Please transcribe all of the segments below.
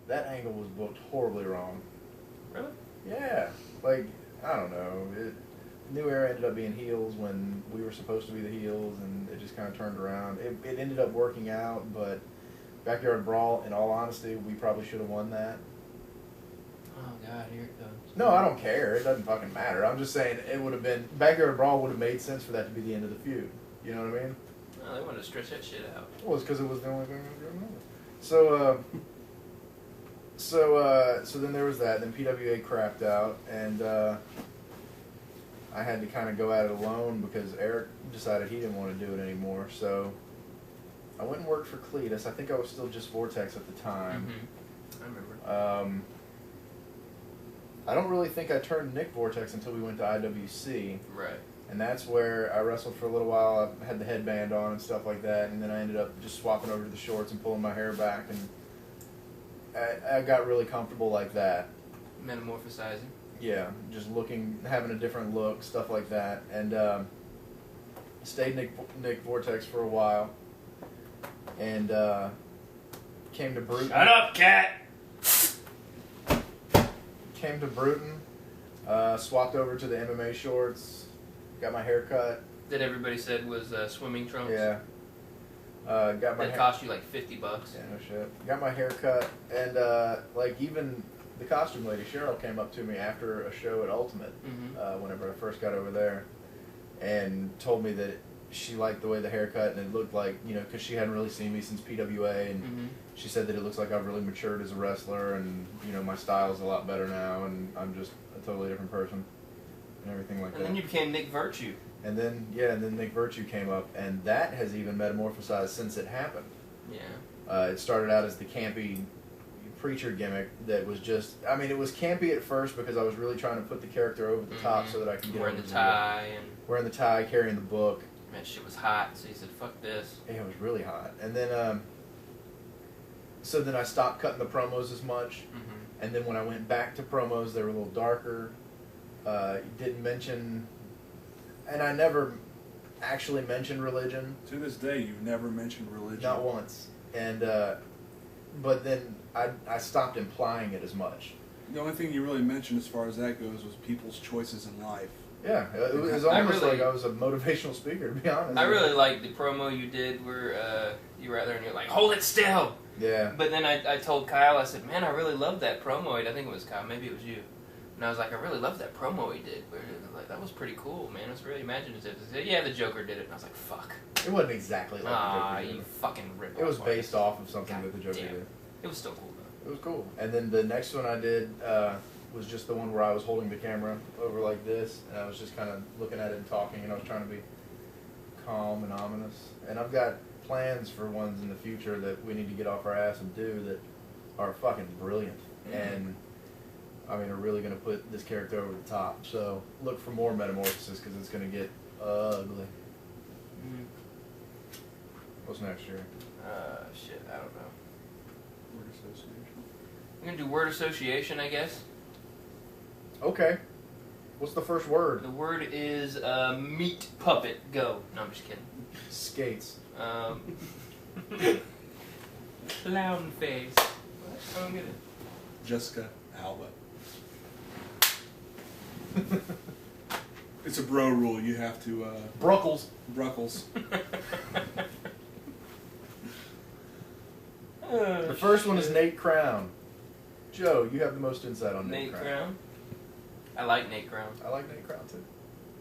that angle was booked horribly wrong. Really? Yeah, like, I don't know. New Era ended up being heels when we were supposed to be the heels, and it just kind of turned around. It ended up working out, but Backyard Brawl, in all honesty, we probably should have won that. Oh God, here it goes. No, I don't care. It doesn't fucking matter. I'm just saying it would have been, Backyard Brawl would have made sense for that to be the end of the feud. You know what I mean? No, they wanted to stretch that shit out. Well, it's because it was the only thing that was going on. So then there was that. Then PWA crapped out, and I had to kind of go at it alone because Eric decided he didn't want to do it anymore. So I went and worked for Cletus. I think I was still just Vortex at the time. Mm-hmm. I remember. I don't really think I turned Nick Vortex until we went to IWC. Right. And that's where I wrestled for a little while. I had the headband on and stuff like that. And then I ended up just swapping over to the shorts and pulling my hair back. And I got really comfortable like that. Metamorphosizing. Yeah, just looking, having a different look, stuff like that. And stayed Nick Vortex for a while. And came to Bruton. Shut up, cat! Came to Bruton, swapped over to the MMA shorts, got my hair cut. That everybody said was swimming trunks. Yeah. Got my that cost you like $50. Yeah, no shit. Got my hair cut, and like even the costume lady Cheryl came up to me after a show at Ultimate, whenever I first got over there, and told me that she liked the way the haircut and it looked like, you know, because she hadn't really seen me since PWA, and she said that it looks like I've really matured as a wrestler, and you know my style's a lot better now, and I'm just a totally different person and everything like that. And then you became Nick Virtue. And then Nick Virtue came up, and that has even metamorphosized since it happened. Yeah. It started out as the campy preacher gimmick that was just, I mean, it was campy at first because I was really trying to put the character over the top so that I could get wearing over the tie and wearing the tie, carrying the book. Man, shit was hot, so he said, "Fuck this." Yeah, it was really hot. And then, so then I stopped cutting the promos as much. And then when I went back to promos, they were a little darker. Didn't mention, and I never actually mentioned religion. To this day, you've never mentioned religion. Not once. And but then I stopped implying it as much. The only thing you really mentioned as far as that goes was people's choices in life. Yeah, it was almost like I was a motivational speaker, to be honest. I really liked the promo you did where you were out there and you're like, "Hold it still!" Yeah. But then I told Kyle, I said, "Man, I really loved that promo." I think it was Kyle, maybe it was you. And I was like, "I really loved that promo he did. Where, like, that was pretty cool, man. It was really imaginative." He said, "Yeah, the Joker did it." And I was like, "Fuck." It wasn't exactly like the Joker did. You fucking rip. It was based off of something God that the Joker damn. did. It was still cool, though. It was cool. And then the next one I did was just the one where I was holding the camera over like this, and I was just kind of looking at it and talking, and I was trying to be calm and ominous. And I've got plans for ones in the future that we need to get off our ass and do that are fucking brilliant. And I mean, are really going to put this character over the top. So look for more metamorphosis because it's going to get ugly. What's next year? Shit, I don't know. Word association. We're gonna do word association, I guess. Okay. What's the first word? The word is meat puppet. Go. No, I'm just kidding. Skates. Clown face. What? I don't get it. Jessica Alba. It's a bro rule. You have to. Bruckles. Bruckles. The first one is Nate Crown. Joe, you have the most insight on Nate Crown. I like Nate Crown. I like Nate Crown too.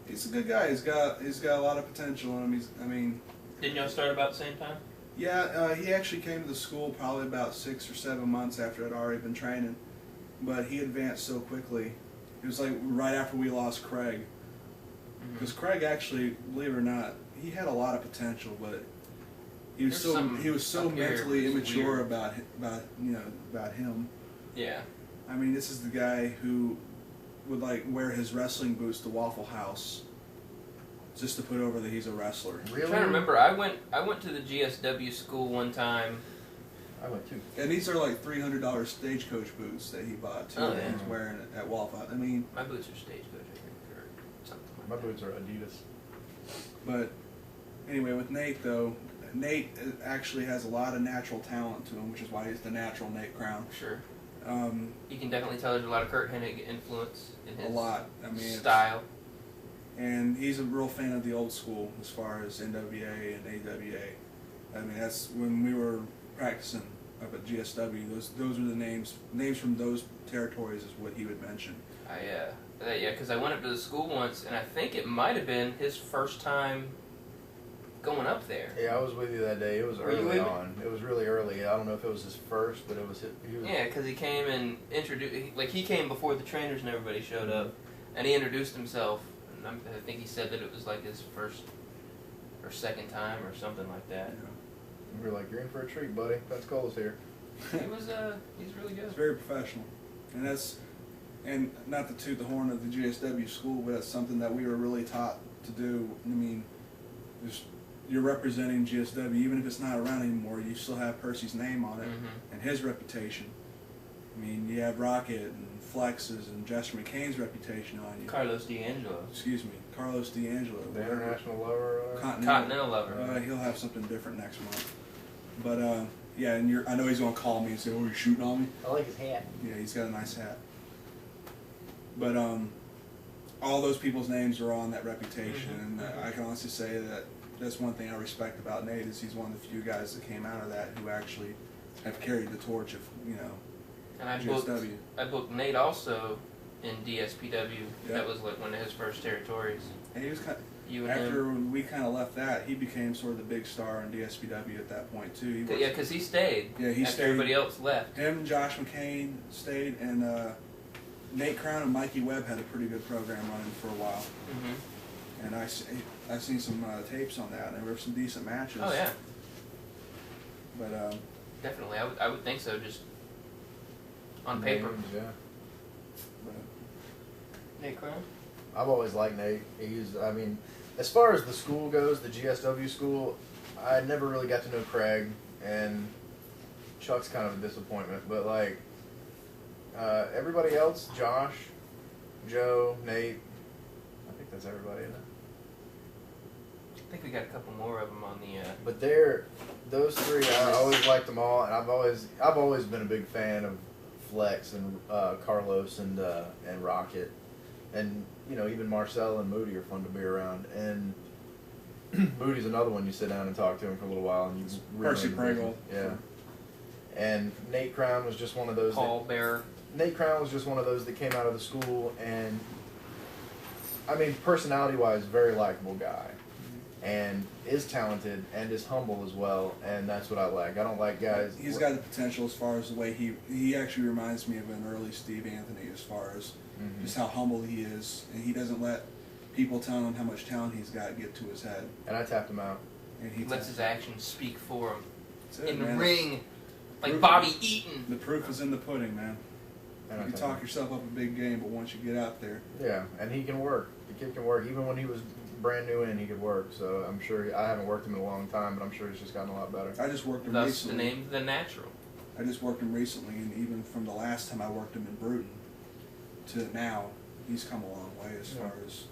He's a good guy. He's got a lot of potential in him. Didn't y'all start about the same time? Yeah, he actually came to the school probably about 6 or 7 months after I'd already been training, but he advanced so quickly. It was like right after we lost Craig, because Craig actually, believe it or not, he had a lot of potential, but he was so mentally immature about him. Yeah. I mean, this is the guy who would like wear his wrestling boots to Waffle House just to put over that he's a wrestler. Really? I'm trying to remember. I went to the GSW school one time. I went too. And these are like $300 Stagecoach boots that he bought too. And he's wearing it at Waffle House. I mean, my boots are Stagecoach, I think, or something like my that. boots are Adidas. But anyway, with Nate though, Nate actually has a lot of natural talent to him, which is why he's the natural Nate Crown. Sure. You can definitely tell there's a lot of Kurt Hennig influence in his a lot. I mean, style. And he's a real fan of the old school as far as NWA and AWA. I mean, that's when we were practicing up at GSW. Those were the names from those territories is what he would mention. Yeah, because I went up to the school once, and I think it might have been his first time going up there. Yeah, I was with you that day. It was early on. It was really early. I don't know if it was his first, but it was. Yeah, because he came and he came before the trainers and everybody showed up, and he introduced himself. And I think he said that it was like his first or second time or something like that. Yeah. We were like, "You're in for a treat, buddy. Pensacola here." He's really good. He's very professional, and not to toot the horn of the GSW school, but that's something that we were really taught to do. I mean, you're representing GSW, even if it's not around anymore. You still have Percy's name on it and his reputation. I mean, you have Rocket and Flex's and Jester McCain's reputation on you. Carlos D'Angelo. Excuse me, Carlos D'Angelo. The international lover. Continental lover. He'll have something different next month. But yeah, and I know he's gonna call me and say, "Oh, you're shooting on me." I like his hat. Yeah, he's got a nice hat. But all those people's names are on that reputation, and I can honestly say that that's one thing I respect about Nate is he's one of the few guys that came out of that who actually have carried the torch of And GSW. I booked Nate also in DSPW. Yeah. That was like one of his first territories. And he was You and after him. we kind of left that, he became sort of the big star in DSPW at that point too. Yeah, because he stayed. Yeah, he after stayed. Everybody else left. Him, Josh McCain stayed, and Nate Crown and Mikey Webb had a pretty good program running for a while. And I seen some tapes on that, and there were some decent matches. Oh yeah. But definitely, I would think so. Just on paper. Yeah. Nate Crown. I've always liked Nate. I mean, as far as the school goes, the GSW school, I never really got to know Craig, and Chuck's kind of a disappointment. But like everybody else, Josh, Joe, Nate, I think that's everybody in it. I think we got a couple more of them on the. But those three, I always liked them all, and I've always been a big fan of Flex and Carlos and Rocket, and even Marcel and Moody are fun to be around. And Moody's another one you sit down and talk to him for a little while, and you really Percy Pringle. Yeah. And Nate Crown was just one of those. Paul Bearer. Nate Crown was just one of those that came out of the school, and I mean, personality-wise, very likable guy. And is talented and is humble as well, and that's what I like. I don't like guys. He's got the potential as far as the way he actually reminds me of an early Steve Anthony as far as just how humble he is, and he doesn't let people tell him how much talent he's got get to his head. And I tapped him out. And he lets his actions speak for him. In the ring, like Bobby Eaton. The proof is in the pudding, man. And you can talk yourself up a big game, but once you get out there. Yeah, and he can work. The kid can work. Even when he was brand new in, he could work. So I'm sure, I haven't worked him in a long time, but I'm sure he's just gotten a lot better. I just worked him Thus recently. the name The Natural. I just worked him recently, and even from the last time I worked him in Bruton to now, he's come a long way as far as...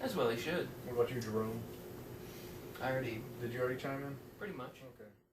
As well he should. What about you, Jerome? Did you already chime in? Pretty much. Okay.